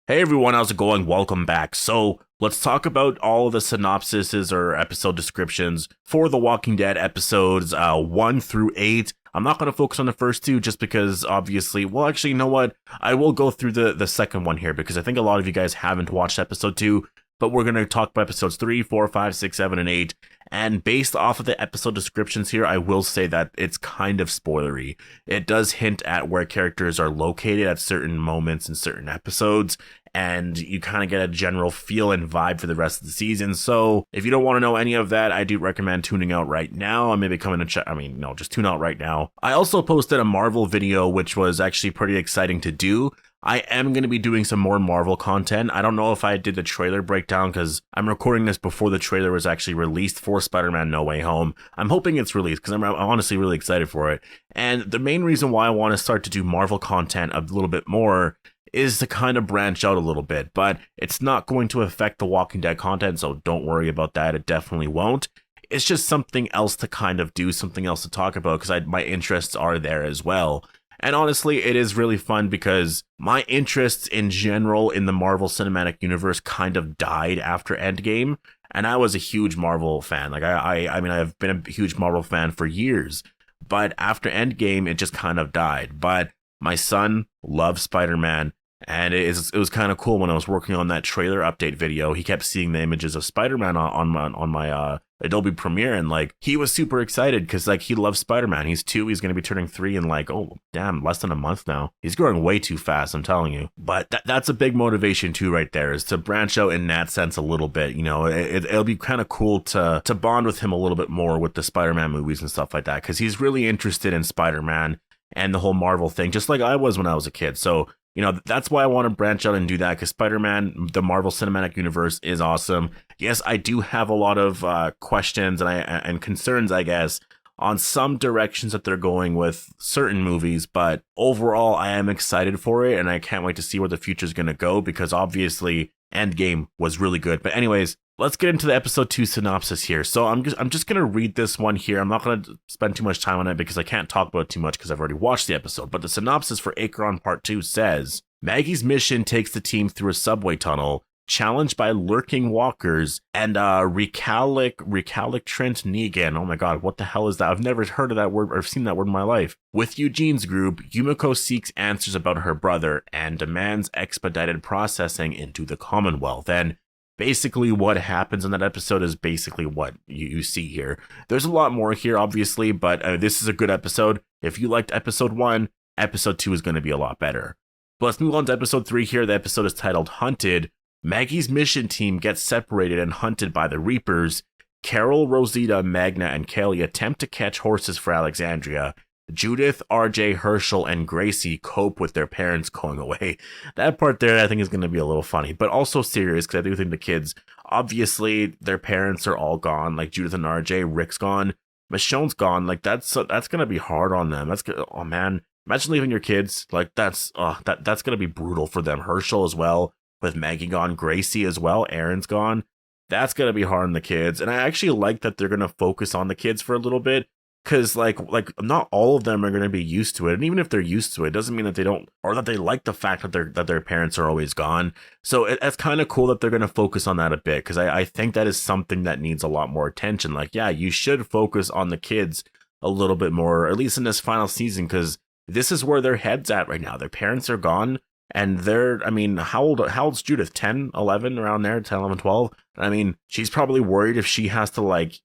Hey everyone, how's it going? Welcome back. So let's talk about all of the synopsises or episode descriptions for the Walking Dead episodes 1 through 8. I'm not going to focus on the first two just because obviously, well, actually, you know what? I will go through the second one here because I think a lot of you guys haven't watched episode 2, but we're going to talk about episodes 3, 4, 5, 6, 7, and 8. And based off of the episode descriptions here, I will say that it's kind of spoilery. It does hint at where characters are located at certain moments in certain episodes, and you kind of get a general feel and vibe for the rest of the season. So if you don't want to know any of that, I do recommend tuning out right now and maybe coming to check. No, just tune out right now. I also posted a Marvel video, which was actually pretty exciting to do. I am going to be doing some more Marvel content. I don't know if I did the trailer breakdown because I'm recording this before the trailer was actually released for Spider-Man No Way Home. I'm hoping it's released because I'm honestly really excited for it. And the main reason why I want to start to do Marvel content a little bit more is to kind of branch out a little bit, but it's not going to affect the Walking Dead content, so don't worry about that. It definitely won't. It's just something else to kind of do, something else to talk about because my interests are there as well. And honestly, it is really fun because my interests in general in the Marvel Cinematic Universe kind of died after Endgame, and I was a huge Marvel fan. Like I mean, I've been a huge Marvel fan for years, but after Endgame, it just kind of died. But my son loves Spider-Man, and it was kind of cool when I was working on that trailer update video. He kept seeing the images of Spider-Man on my Adobe Premiere, and like he was super excited because like he loves Spider-Man. He's 2, he's gonna be turning 3 in like, oh damn, less than a month now. He's growing way too fast, I'm telling you. But that's a big motivation too, right there, is to branch out in that sense a little bit. You know, it'll be kind of cool to bond with him a little bit more with the Spider-Man movies and stuff like that because he's really interested in Spider-Man and the whole Marvel thing, just like I was when I was a kid. So you know, that's why I want to branch out and do that because Spider-Man, the Marvel Cinematic Universe is awesome. Yes, I do have a lot of questions and concerns, I guess, on some directions that they're going with certain movies, but overall, I am excited for it, and I can't wait to see where the future is going to go because obviously Endgame was really good. But anyways, let's get into the episode 2 synopsis here. So I'm just going to read this one here. I'm not going to spend too much time on it because I can't talk about it too much because I've already watched the episode. But the synopsis for Acheron Part 2 says, Maggie's mission takes the team through a subway tunnel, challenged by lurking walkers and recalcitrant Negan. Oh my god, what the hell is that? I've never heard of that word or seen that word in my life. With Eugene's group, Yumiko seeks answers about her brother and demands expedited processing into the Commonwealth. And basically what happens in that episode is basically what you see here. There's a lot more here, obviously, but this is a good episode. If you liked episode 1, episode 2 is going to be a lot better. But let's move on to episode 3 here. The episode is titled Hunted. Maggie's mission team gets separated and hunted by the Reapers. Carol, Rosita, Magna, and Kelly attempt to catch horses for Alexandria. Judith, RJ, Herschel, and Gracie cope with their parents going away. That part there I think is going to be a little funny, but also serious because I do think the kids, obviously their parents are all gone, like Judith and RJ, Rick's gone, Michonne's gone, like that's going to be hard on them. That's good. Oh man, imagine leaving your kids, like that's going to be brutal for them. Herschel as well, with Maggie gone, Gracie as well, Aaron's gone. That's going to be hard on the kids, and I actually like that they're going to focus on the kids for a little bit. Because like not all of them are going to be used to it, and even if they're used to it, doesn't mean that they don't, or that they like the fact that their parents are always gone. So it's kind of cool that they're going to focus on that a bit, because I think that is something that needs a lot more attention. Like, yeah, you should focus on the kids a little bit more, at least in this final season, because this is where their head's at right now. Their parents are gone, and I mean, how old's Judith? 10, 11, around there, 10, 11, 12? I mean, she's probably worried if she has to like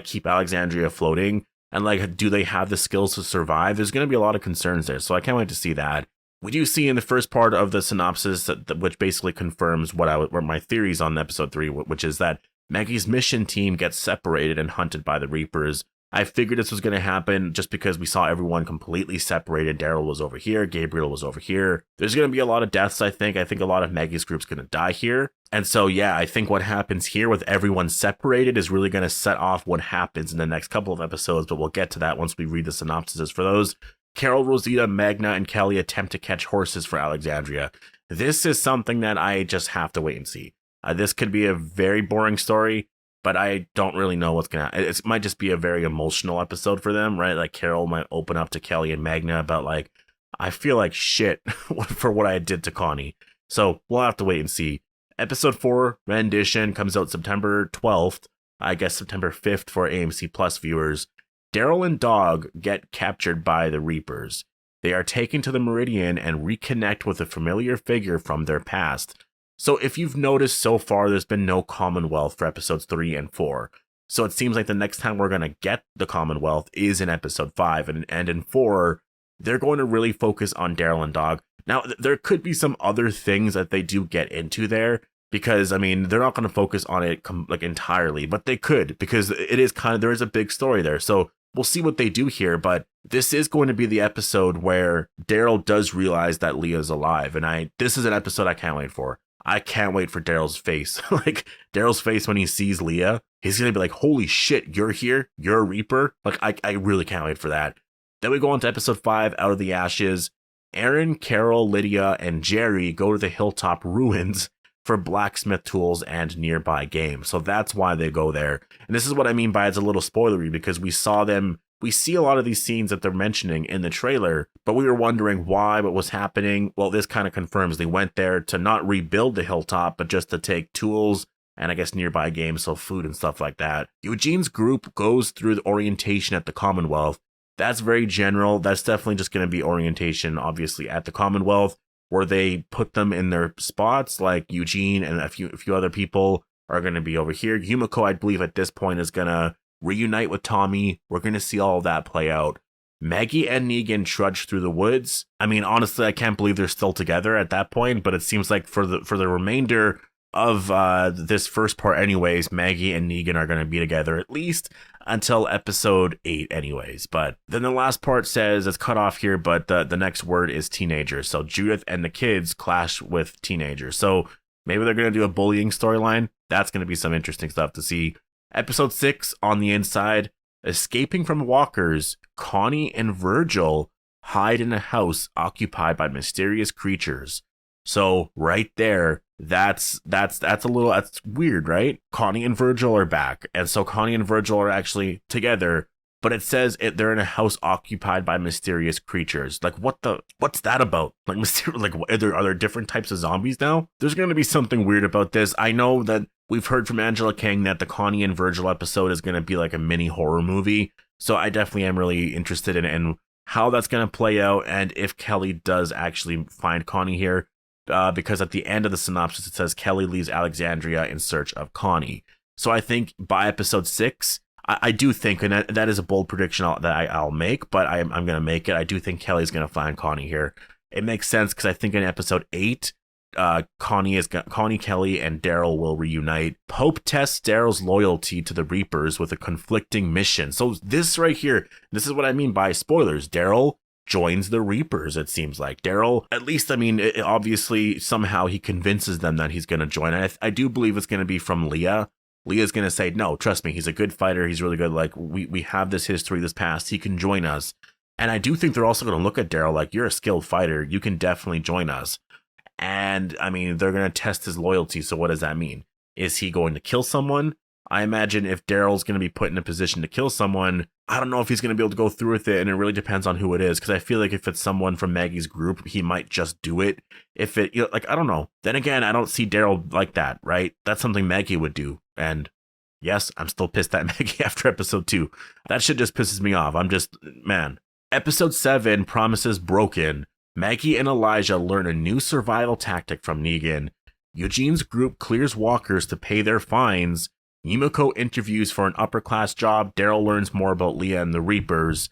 keep Alexandria floating. And like, do they have the skills to survive? There's going to be a lot of concerns there, so I can't wait to see that. We do see in the first part of the synopsis which basically confirms what my theories on episode 3, which is that Maggie's mission team gets separated and hunted by the Reapers. I figured this was going to happen just because we saw everyone completely separated. Daryl was over here, Gabriel was over here. There's going to be a lot of deaths, I think. I think a lot of Maggie's group's going to die here. And so, yeah, I think what happens here with everyone separated is really going to set off what happens in the next couple of episodes, but we'll get to that once we read the synopsises for those. Carol, Rosita, Magna, and Kelly attempt to catch horses for Alexandria. This is something that I just have to wait and see. This could be a very boring story, but I don't really know what's going to happen. It might just be a very emotional episode for them, right? Like Carol might open up to Kelly and Magna about like, I feel like shit for what I did to Connie. So we'll have to wait and see. Episode 4, Rendition, comes out September 12th. I guess September 5th for AMC Plus viewers. Daryl and Dog get captured by the Reapers. They are taken to the Meridian and reconnect with a familiar figure from their past. So if you've noticed so far, there's been no Commonwealth for episodes 3 and 4. So it seems like the next time we're going to get the Commonwealth is in episode 5. And in 4, they're going to really focus on Daryl and Dog. Now, there could be some other things that they do get into there, because, I mean, they're not going to focus on it like entirely, but they could, because it is there is a big story there. So we'll see what they do here, but this is going to be the episode where Daryl does realize that Leah's alive, and this is an episode I can't wait for. I can't wait for Daryl's face. Like, Daryl's face when he sees Leah, he's going to be like, holy shit, you're here? You're a Reaper? Like, I really can't wait for that. Then we go on to episode 5, Out of the Ashes. Aaron, Carol, Lydia, and Jerry go to the Hilltop Ruins for blacksmith tools and nearby game. So that's why they go there. And this is what I mean by it's a little spoilery, because we see a lot of these scenes that they're mentioning in the trailer, but we were wondering why, what was happening. Well, this kind of confirms they went there to not rebuild the hilltop, but just to take tools and I guess nearby games, so food and stuff like that. Eugene's group goes through the orientation at the Commonwealth. That's very general. That's definitely just going to be orientation, obviously, at the Commonwealth, where they put them in their spots, like Eugene and a few other people are going to be over here. Yumiko, I believe, at this point is going to reunite with Tommy. We're going to see all of that play out. Maggie and Negan trudge through the woods. I mean, honestly, I can't believe they're still together at that point, but it seems like for the remainder of this first part anyways, Maggie and Negan are going to be together at least until episode 8 anyways. But then the last part says it's cut off here, but the next word is teenagers. So Judith and the kids clash with teenagers. So maybe they're going to do a bullying storyline. That's going to be some interesting stuff to see. Episode 6, On the Inside. Escaping from walkers, Connie and Virgil hide in a house occupied by mysterious creatures. So right there, that's weird, right? Connie and Virgil are back, and so Connie and Virgil are actually together, but it says they're in a house occupied by mysterious creatures. Like, what's that about? Like, are there different types of zombies now? There's going to be something weird about this. I know that we've heard from Angela King that the Connie and Virgil episode is going to be like a mini horror movie, so I definitely am really interested in how that's going to play out, and if Kelly does actually find Connie here. Because at the end of the synopsis, it says Kelly leaves Alexandria in search of Connie. So I think by episode 6, I do think, and that is a bold prediction I'll make, but I'm going to make it. I do think Kelly's going to find Connie here. It makes sense because I think in episode 8, Connie, Kelly, and Daryl will reunite. Pope tests Daryl's loyalty to the Reapers with a conflicting mission. So this right here, this is what I mean by spoilers. Daryl joins the Reapers, it seems like. Daryl, at least, I mean, obviously, somehow he convinces them that he's going to join. And I do believe it's going to be from Leah. Leah's going to say, no, trust me, he's a good fighter. He's really good. Like, we have this history, this past. He can join us. And I do think they're also going to look at Daryl like, you're a skilled fighter. You can definitely join us. And, I mean, they're going to test his loyalty. So what does that mean? Is he going to kill someone? I imagine if Daryl's going to be put in a position to kill someone, I don't know if he's going to be able to go through with it, and it really depends on who it is, because I feel like if it's someone from Maggie's group, he might just do it. If it, like, I don't know. Then again, I don't see Daryl like that, right? That's something Maggie would do, and yes, I'm still pissed at Maggie after episode 2. That shit just pisses me off. Man. Episode 7, Promises Broken. Maggie and Elijah learn a new survival tactic from Negan. Eugene's group clears walkers to pay their fines. Yumiko interviews for an upper-class job. Daryl learns more about Leah and the Reapers.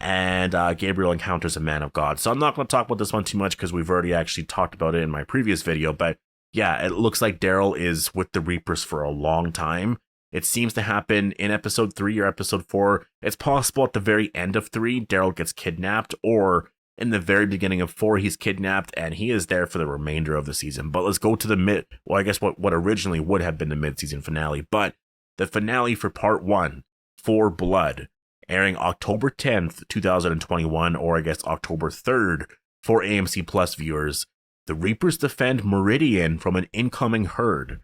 And Gabriel encounters a man of God. So I'm not going to talk about this one too much because we've already actually talked about it in my previous video. But yeah, it looks like Daryl is with the Reapers for a long time. It seems to happen in episode 3 or episode 4. It's possible at the very end of 3, Daryl gets kidnapped, or in the very beginning of 4, he's kidnapped and he is there for the remainder of the season. But let's go to what originally would have been the mid-season finale. But the finale for part 1, For Blood, airing October 10th, 2021, or I guess October 3rd for AMC Plus viewers. The Reapers defend Meridian from an incoming herd.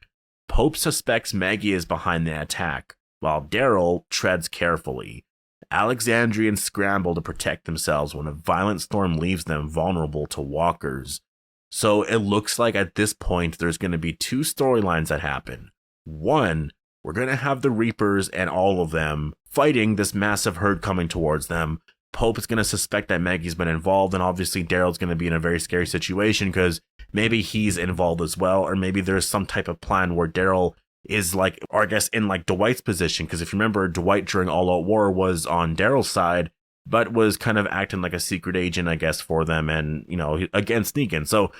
Pope suspects Maggie is behind the attack, while Daryl treads carefully. Alexandrians scramble to protect themselves when a violent storm leaves them vulnerable to walkers. So it looks like at this point, there's going to be two storylines that happen. One, we're going to have the Reapers and all of them fighting this massive herd coming towards them. Pope is going to suspect that Maggie's been involved, and obviously Daryl's going to be in a very scary situation because maybe he's involved as well, or maybe there's some type of plan where Daryl is like, or I guess in like Dwight's position, because if you remember, Dwight during All Out War was on Daryl's side, but was kind of acting like a secret agent, I guess, for them, and, you know, against Negan. So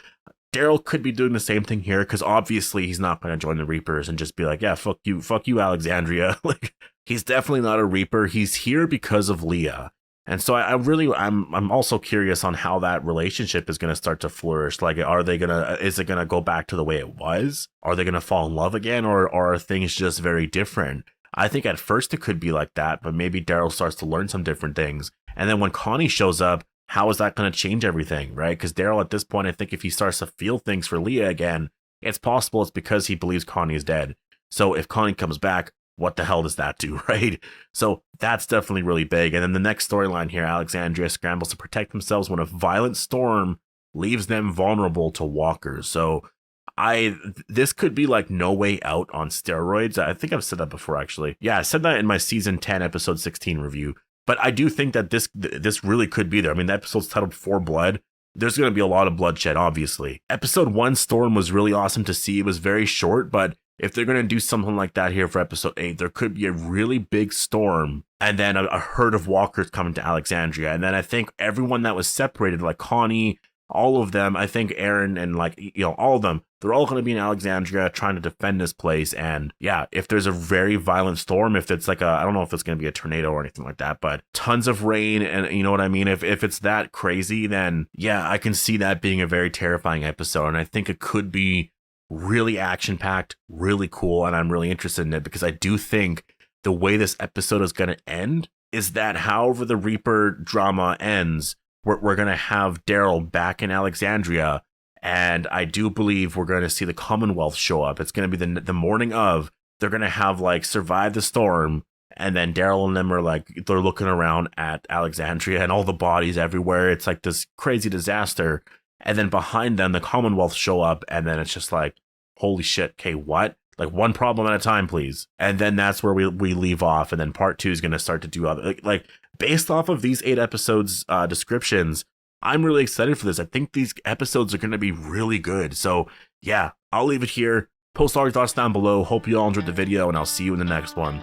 Daryl could be doing the same thing here, because obviously he's not going to join the Reapers and just be like, yeah, fuck you, Alexandria. Like, he's definitely not a Reaper. He's here because of Leah. And so I'm also curious on how that relationship is going to start to flourish. Like, is it going to go back to the way it was? Are they going to fall in love again? Or are things just very different? I think at first it could be like that, but maybe Daryl starts to learn some different things. And then when Connie shows up, how is that going to change everything, right? Because Daryl at this point, I think if he starts to feel things for Leah again, it's possible it's because he believes Connie is dead. So if Connie comes back, what the hell does that do, right? So that's definitely really big. And then the next storyline here, Alexandria scrambles to protect themselves when a violent storm leaves them vulnerable to walkers. So this could be like No Way Out on steroids. I think I've said that before, actually. Yeah, I said that in my season 10, episode 16 review. But I do think that this really could be there. I mean, the episode's titled For Blood. There's going to be a lot of bloodshed, obviously. Episode 1 Storm was really awesome to see. It was very short, but if they're going to do something like that here for episode 8, there could be a really big storm and then a herd of walkers coming to Alexandria. And then I think everyone that was separated, like Connie, all of them, I think Aaron and like, you know, all of them, they're all going to be in Alexandria trying to defend this place. And yeah, if there's a very violent storm, if it's like I don't know if it's going to be a tornado or anything like that, but tons of rain and you know what I mean? If it's that crazy, then yeah, I can see that being a very terrifying episode. And I think it could be really action-packed, really cool, and I'm really interested in it because I do think the way this episode is going to end is that however the Reaper drama ends, we're going to have Daryl back in Alexandria, and I do believe we're going to see the Commonwealth show up. It's going to be the morning of. They're going to have like survived the storm, and then Daryl and them are like, they're looking around at Alexandria and all the bodies everywhere. It's like this crazy disaster. And then behind them, the Commonwealth show up, and then it's just like, holy shit, okay, what? Like, one problem at a time, please. And then that's where we leave off, and then part 2 is going to start to do other, like based off of these 8 episodes descriptions, I'm really excited for this. I think these episodes are going to be really good. So yeah, I'll leave it here. Post all your thoughts down below. Hope you all enjoyed the video, and I'll see you in the next one.